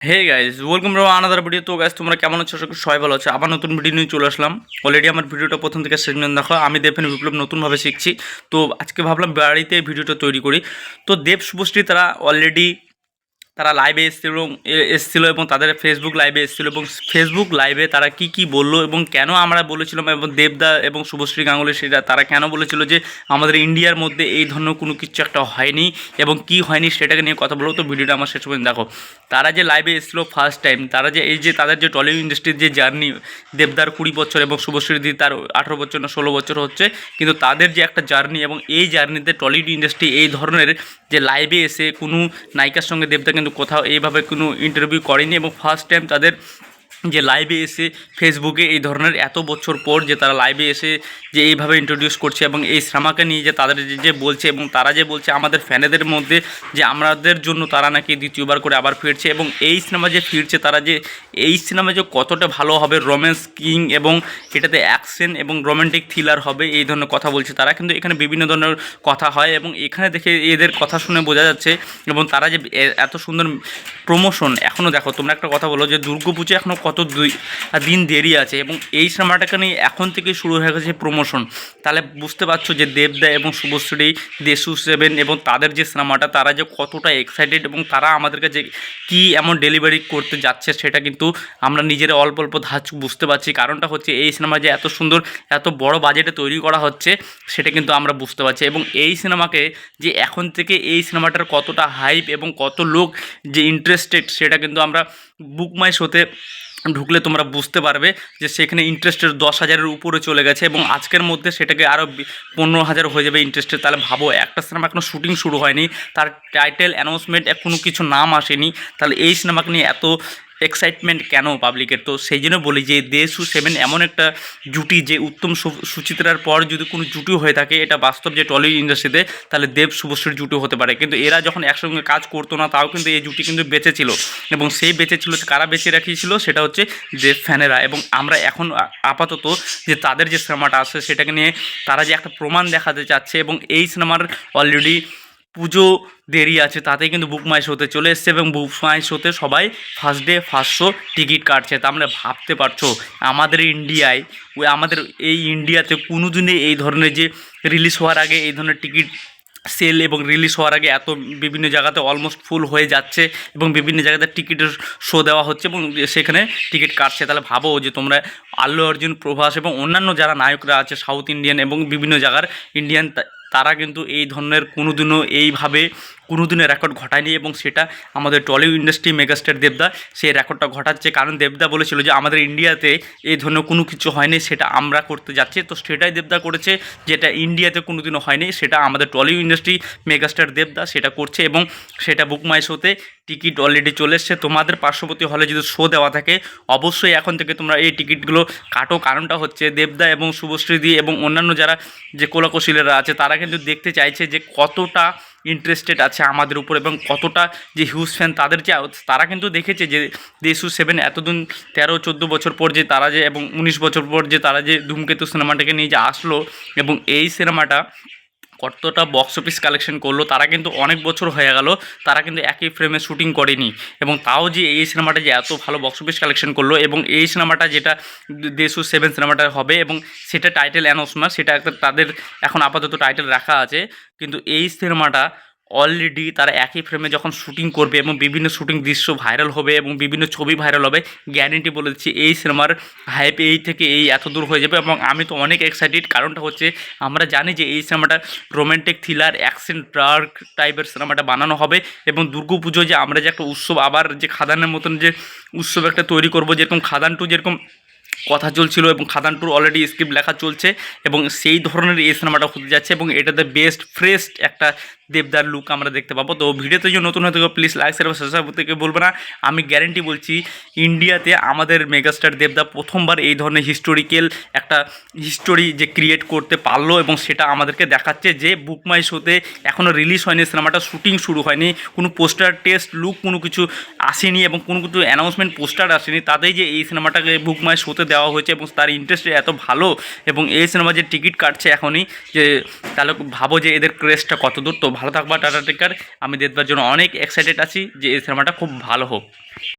Hey guys welcome to another video. তো guys তোমরা কেমন আছো? সবাই ভালো আছে। আবার নতুন ভিডিও নিয়ে চলে আসলাম। অলরেডি আমার ভিডিওটা প্রথম থেকে শেষ পর্যন্ত দেখো। আমি দেবফ্যান বিপ্লব নতুনভাবে শিখছি। তো আজকে ভাবলাম বাড়িতে ভিডিওটা তৈরি করি। তো দেব শুভশ্রী তারা অলরেডি লাইভে এসেছিলো এবং তাদের ফেসবুক লাইভে এসেছিলো এবং ফেসবুক লাইভে তারা কি বললো এবং কেন আমরা বলেছিলাম এবং দেবদা এবং শুভশ্রী গাঙ্গুলি সেটা তারা কেন বলেছিল যে আমাদের ইন্ডিয়ার মধ্যে এই ধরনের কোনো কিছু একটা হয়নি এবং কি হয়নি সেটাকে নিয়ে কথা বলবো। তো ভিডিওটা আমার শেষ পর্যন্ত দেখো। তারা যে লাইভে এসেছিলো ফার্স্ট টাইম, তারা যে এই যে তাদের যে টলিউড ইন্ডাস্ট্রির যে জার্নি, দেবদার 20 বছর এবং শুভশ্রী দি তার 18 বছর না 16 বছর হচ্ছে, কিন্তু তাদের যে একটা জার্নি এবং এই জার্নিতে টলিউড ইন্ডাস্ট্রি এই ধরনের যে লাইভে এসে কোনো নায়িকার সঙ্গে দেবদা কিন্তু কোথাও এইভাবে কোনো ইন্টারভিউ করেনি এবং ফার্স্ট টাইম তাদের যে লাইভে এসে ফেসবুকে এই ধরনের এত বছর পর যে তারা লাইভে এসে যে এইভাবে ইন্ট্রোডিউস করছে এবং এই শ্রামাকে নিয়ে যে তাদের যে বলছে এবং তারা যে বলছে আমাদের ফ্যানেদের মধ্যে যে আমাদের জন্য তারা নাকি দ্বিতীয়বার করে আবার ফিরছে এবং এই সিনেমা যে ফিরছে তারা যে এই সিনেমা যে কতটা ভালো হবে, রোম্যান্স কিং এবং এটাতে অ্যাকশন এবং রোমান্টিক থ্রিলার হবে এই ধরনের কথা বলছে তারা। কিন্তু এখানে বিভিন্ন ধরনের কথা হয় এবং এখানে দেখে এদের কথা শুনে বোঝা যাচ্ছে এবং তারা যে এত সুন্দর প্রমোশন। এখনও দেখো তোমরা একটা কথা বলো যে দুর্গাপুজো এখনও কত দিন দেরি আছে এবং এই সিনেমাটাকে নিয়ে এখন থেকে শুরু হয়ে গেছে প্রমোশন। তাহলে বুঝতে পারছো যে দেবদা এবং শুভশ্রী, দেশু 7 এবং তাদের যে সিনেমাটা তারা যে কতটা এক্সাইটেড এবং তারা আমাদেরকে যে কী এমন ডেলিভারি করতে যাচ্ছে সেটা কিন্তু আমরা নিজেরা অল্প অল্প ধাঁচ বুঝতে পারছি। কারণটা হচ্ছে এই সিনেমা যে এত সুন্দর এত বড় বাজেটে তৈরি করা হচ্ছে সেটা কিন্তু আমরা বুঝতে পারছি এবং এই সিনেমাকে যে এখন থেকে এই সিনেমাটার কতটা হাইপ এবং কত লোক যে ইন্টারেস্টেড সেটা কিন্তু আমরা বুক মাই শোতে ঢুকলে তোমরা বুঝতে পারবে যে সেখানে ইন্টারেস্টের 10,000-এর উপরে চলে গেছে এবং আজকের মধ্যে সেটাকে আরও 15,000 হয়ে যাবে ইন্টারেস্টেড। তাহলে ভাবো একটা সিনেমা এখনও শুটিং শুরু হয়নি, তার টাইটেল অ্যানাউন্সমেন্ট এখনও কিছু নাম আসেনি, তাহলে এই সিনেমাকে নিয়ে এত এক্সাইটমেন্ট কেন পাবলিকের? তো সেই জন্য বলি যে দেশু 7 এমন একটা জুটি যে উত্তম সুচিত্রার পর যদি কোনো জুটি হয়ে থাকে এটা বাস্তব যে টলিউড ইন্ডাস্ট্রিতে, তাহলে দেব শুভশ্রীর জুটি হতে পারে। কিন্তু এরা যখন একসঙ্গে কাজ করতো না তাও কিন্তু এই জুটি কিন্তু বেঁচে ছিল এবং সেই বেঁচে ছিল কারা বেঁচে রাখিয়েছিল সেটা হচ্ছে দেব ফ্যানেরা। এবং আমরা এখন আপাতত যে তাদের যে সিনেমাটা আছে সেটাকে নিয়ে তারা যে একটা প্রমাণ দেখাতে চাচ্ছে এবং এই সিনেমার অলরেডি পুজো দেরি আছে তাতেই কিন্তু বুক মাই শোতে চলে এসছে এবং বুক মাই শোতে সবাই first day first show ticket কাটছে। তা আমরা ভাবতে পারছো আমাদের ইন্ডিয়ায় আমাদের এই ইন্ডিয়াতে কোনো দিনে এই ধরনের যে রিলিজ হওয়ার আগে এই ধরনের টিকিট সেল এবং রিলিজ হওয়ার আগে এত বিভিন্ন জায়গাতে অলমোস্ট ফুল হয়ে যাচ্ছে এবং বিভিন্ন জায়গাতে টিকিটের শো দেওয়া হচ্ছে এবং সেখানে টিকিট কাটছে। তাহলে ভাবো যে তোমরা আল্লু অর্জুন, প্রভাস এবং অন্যান্য যারা নায়করা আছে সাউথ ইন্ডিয়ান এবং বিভিন্ন জায়গার ইন্ডিয়ান, তারা কিন্তু এই ধরনের কোনোদিনও এইভাবে কোনোদিনও রেকর্ড ঘটায়নি এবং সেটা আমাদের টলিউড ইন্ডাস্ট্রি মেগাস্টার দেবদা সেই রেকর্ডটা ঘটাচ্ছে। কারণ দেবদা বলেছিল যে আমাদের ইন্ডিয়াতে এই ধরনের কোনো কিছু হয়নি, সেটা আমরা করতে যাচ্ছি। তো সেটাই দেবদা করেছে, যেটা ইন্ডিয়াতে কোনোদিনও হয়নি সেটা আমাদের টলিউড ইন্ডাস্ট্রি মেগাস্টার দেবদা সেটা করছে এবং সেটা বুক মাই শোতে টিকিট অলরেডি চলে এসছে। তোমাদের পার্শ্ববর্তী হলে যদি শো দেওয়া থাকে অবশ্যই এখন থেকে তোমরা এই টিকিটগুলো কাটো। কারণটা হচ্ছে দেবদা এবং শুভশ্রী দি এবং অন্যান্য যারা যে কোলাকুশলীরা আছে তারা কিন্তু দেখতে চাইছে যে কতটা ইন্টারেস্টেড আছে আমাদের উপর এবং কতটা যে হিউজ ফ্যান তাদের যে তারা কিন্তু দেখেছে যে দেশু 7 এতদিন 13-14 বছর পর যে তারা যে এবং 19 বছর পর যে তারা যে ধূমকেতু সিনেমাটাকে নিয়ে যে আসলো এবং এই সিনেমাটা কতটা বক্স অফিস কালেকশন করলো। তারা কিন্তু অনেক বছর হয়ে গেল তারা কিন্তু একই ফ্রেমে শ্যুটিং করেনি এবং তাও যে এই সিনেমাটা যে এত ভালো বক্স অফিস কালেকশন করলো এবং এই সিনেমাটা যেটা দেশু 7 সিনেমাটা হবে এবং সেটা টাইটেল অ্যানাউন্স না, সেটা একটা তাদের এখন আপাতত টাইটেল রাখা আছে। কিন্তু এই সিনেমাটা অলরেডি তারা একই ফ্রেমে যখন শ্যুটিং করবে এবং বিভিন্ন শ্যুটিং দৃশ্য ভাইরাল হবে এবং বিভিন্ন ছবি ভাইরাল হবে, গ্যারেন্টি বলে দিচ্ছি এই সিনেমার হাইপ এই থেকে এই এত দূর হয়ে যাবে এবং আমি তো অনেক এক্সাইটেড। কারণটা হচ্ছে আমরা জানি যে এই সিনেমাটা রোম্যান্টিক থ্রিলার অ্যাকশন ডার্ক টাইপের সিনেমাটা বানানো হবে এবং দুর্গাপুজো যে আমরা যে একটা উৎসব আবার যে খাদানের মতন যে উৎসব একটা তৈরি করব, যেরকম খাদান টু যেরকম কথা চলছিল এবং খাদান টুর অলরেডি স্ক্রিপ্ট লেখা চলছে এবং সেই ধরনের এই সিনেমাটা হতে যাচ্ছে এবং এটাতে বেস্ট ফ্রেশ একটা দেবদার লুক আমরা দেখতে পাবো। তো ভিডিওতে যদি নতুন হয়ে থাকে প্লিজ লাইক শেয়ার সাবস্ক্রাইব করতে বলবো না। আমি গ্যারেন্টি বলছি ইন্ডিয়াতে আমাদের মেগাস্টার দেবদা প্রথমবার এই ধরনের হিস্টোরিক্যাল একটা হিস্টোরি যে ক্রিয়েট করতে পারলো এবং সেটা আমাদেরকে দেখাচ্ছে যে বুক মাই শোতে এখনও রিলিজ হয়নি, সিনেমাটা শ্যুটিং শুরু হয়নি, কোনো পোস্টার টেস্ট লুক কোনো কিছু আসেনি এবং কোনো কিছু অ্যানাউন্সমেন্ট পোস্টার আসেনি, তাতেই যে এই সিনেমাটাকে বুক মাই শোতে দেওয়া হয়েছে এবং তার ইন্টারেস্ট এত ভালো এবং এই সিনেমা যে টিকিট কাটছে এখনই, যে তাহলে ভাবো যে এদের ক্রেজটা কত দূর। তো ভালো থাকবা, টাটা টেকার। আমি দেখবার জন্য অনেক এক্সাইটেড আছি যে এই সিনেমাটা খুব ভালো হোক।